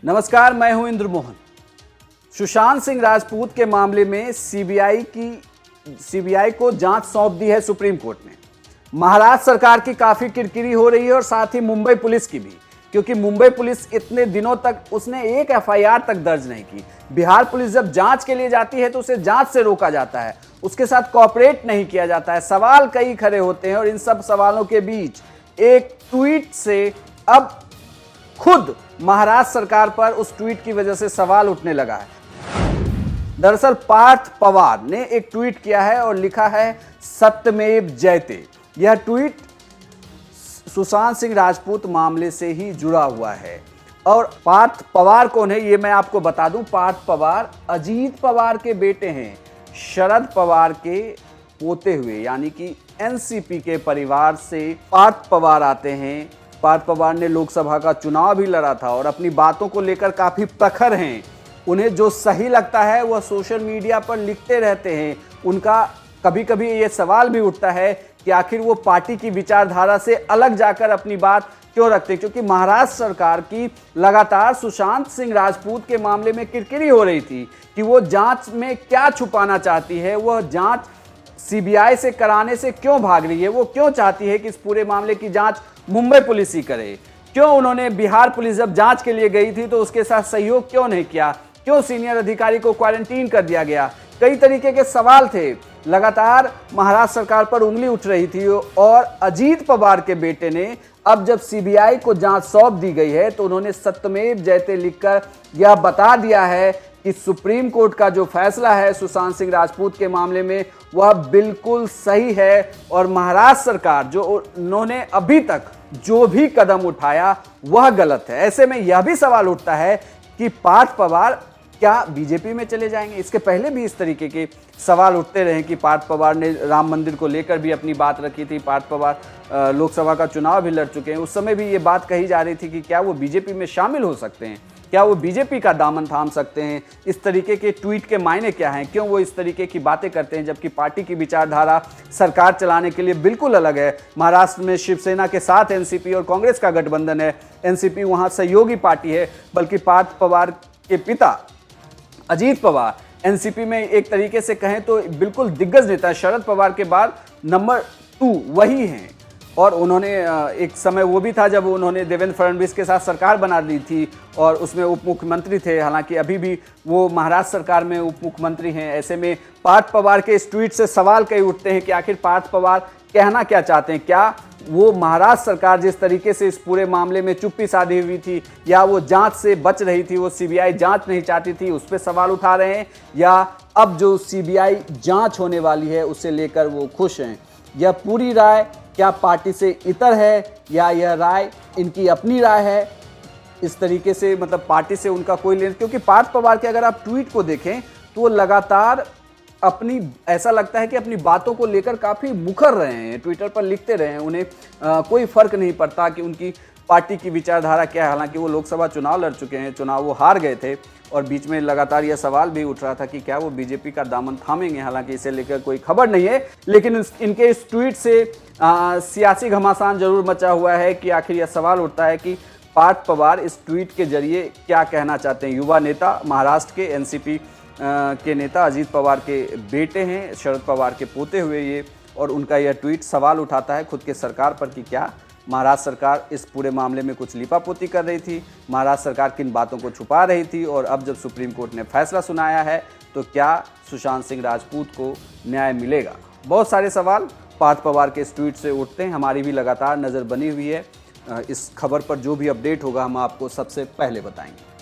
नमस्कार, मैं हूं इंद्र मोहन। सुशांत सिंह राजपूत के मामले में सीबीआई को जांच सौंप दी है सुप्रीम कोर्ट ने। महाराष्ट्र सरकार की काफी किरकिरी हो रही है और साथ ही मुंबई पुलिस की भी, क्योंकि मुंबई पुलिस इतने दिनों तक उसने एक एफआईआर तक दर्ज नहीं की। बिहार पुलिस जब जांच के लिए जाती है तो उसे जांच से रोका जाता है, उसके साथ कोऑपरेट नहीं किया जाता है। सवाल कई खड़े होते हैं और इन सब सवालों के बीच एक ट्वीट से अब खुद महाराष्ट्र सरकार पर उस ट्वीट की वजह से सवाल उठने लगा है। दरअसल पार्थ पवार ने एक ट्वीट किया है और लिखा है सत्यमेव जयते। यह ट्वीट सुशांत सिंह राजपूत मामले से ही जुड़ा हुआ है। और पार्थ पवार कौन है ये मैं आपको बता दूं। पार्थ पवार अजीत पवार के बेटे हैं, शरद पवार के पोते हुए, यानी कि एनसीपी के परिवार से पार्थ पवार आते हैं। पार्थ पवार ने लोकसभा का चुनाव भी लड़ा था और अपनी बातों को लेकर काफी प्रखर हैं। उन्हें जो सही लगता है वह सोशल मीडिया पर लिखते रहते हैं। उनका कभी कभी ये सवाल भी उठता है कि आखिर वो पार्टी की विचारधारा से अलग जाकर अपनी बात क्यों रखते हैं, क्योंकि महाराष्ट्र सरकार की लगातार सुशांत सिंह राजपूत के मामले में किरकिरी हो रही थी कि वो जांच में क्या छुपाना चाहती है, वह जांच सीबीआई से कराने से क्यों भाग रही है, वो क्यों चाहती है कि इस पूरे मामले की जांच मुंबई पुलिस ही करे। क्यों उन्होंने बिहार पुलिस जब जांच के लिए गई थी तो उसके साथ सहयोग क्यों नहीं किया, क्यों सीनियर अधिकारी को क्वारंटीन कर दिया गया। कई तरीके के सवाल थे। लगातार महाराष्ट्र सरकार पर उंगली उठ रही थी और अजीत पवार के बेटे ने अब जब सीबीआई को जांच सौंप दी गई है तो उन्होंने सत्यमेव जयते लिखकर यह बता दिया है कि सुप्रीम कोर्ट का जो फैसला है सुशांत सिंह राजपूत के मामले में वह बिल्कुल सही है और महाराष्ट्र सरकार जो उन्होंने अभी तक जो भी कदम उठाया वह गलत है। ऐसे में यह भी सवाल उठता है कि पार्थ पवार क्या बीजेपी में चले जाएंगे। इसके पहले भी इस तरीके के सवाल उठते रहे कि पार्थ पवार ने राम मंदिर को लेकर भी अपनी बात रखी थी। पार्थ पवार लोकसभा का चुनाव भी लड़ चुके हैं। उस समय भी ये बात कही जा रही थी कि क्या वो बीजेपी में शामिल हो सकते हैं, क्या वो बीजेपी का दामन थाम सकते हैं। इस तरीके के ट्वीट के मायने क्या हैं, क्यों वो इस तरीके की बातें करते हैं, जबकि पार्टी की विचारधारा सरकार चलाने के लिए बिल्कुल अलग है। महाराष्ट्र में शिवसेना के साथ एनसीपी और कांग्रेस का गठबंधन है। एनसीपी वहां सहयोगी पार्टी है, बल्कि पार्थ पवार के पिता अजीत पवार एनसीपी में एक तरीके से कहें तो बिल्कुल दिग्गज नेता, शरद पवार के बाद नंबर 2 वही हैं। और उन्होंने एक समय वो भी था जब उन्होंने देवेंद्र फडणवीस के साथ सरकार बना दी थी और उसमें उप मुख्यमंत्री थे। हालांकि अभी भी वो महाराष्ट्र सरकार में उप मुख्यमंत्री हैं। ऐसे में पार्थ पवार के इस ट्वीट से सवाल कई उठते हैं कि आखिर पार्थ पवार कहना क्या चाहते हैं। क्या वो महाराष्ट्र सरकार जिस तरीके से इस पूरे मामले में चुप्पी साधी हुई थी, या वो जांच से बच रही थी, वो सीबीआई जांच नहीं चाहती थी, उस पर सवाल उठा रहे हैं, या अब जो सीबीआई जांच होने वाली है उससे लेकर वो खुश हैं। यह पूरी राय क्या पार्टी से इतर है या यह राय इनकी अपनी राय है, इस तरीके से मतलब पार्टी से उनका कोई लेन। क्योंकि पार्थ पवार के अगर आप ट्वीट को देखें तो वो लगातार अपनी, ऐसा लगता है कि अपनी बातों को लेकर काफ़ी मुखर रहे हैं, ट्विटर पर लिखते रहे हैं। उन्हें कोई फर्क नहीं पड़ता कि उनकी पार्टी की विचारधारा क्या है। हालांकि वो लोकसभा चुनाव लड़ चुके हैं, चुनाव वो हार गए थे और बीच में लगातार यह सवाल भी उठ रहा था कि क्या वो बीजेपी का दामन थामेंगे। हालांकि इसे लेकर कोई खबर नहीं है, लेकिन इनके इस ट्वीट से सियासी घमासान जरूर मचा हुआ है कि आखिर यह सवाल उठता है कि पार्थ पवार इस ट्वीट के जरिए क्या कहना चाहते हैं। युवा नेता, महाराष्ट्र के एनसीपी के नेता अजीत पवार के बेटे हैं, शरद पवार के पोते हुए ये, और उनका यह ट्वीट सवाल उठाता है खुद के सरकार पर कि क्या महाराष्ट्र सरकार इस पूरे मामले में कुछ लिपापोती कर रही थी, महाराष्ट्र सरकार किन बातों को छुपा रही थी, और अब जब सुप्रीम कोर्ट ने फैसला सुनाया है तो क्या सुशांत सिंह राजपूत को न्याय मिलेगा। बहुत सारे सवाल पार्थ पवार के इस ट्वीट से उठते हैं। हमारी भी लगातार नज़र बनी हुई है इस खबर पर। जो भी अपडेट होगा हम आपको सबसे पहले बताएंगे।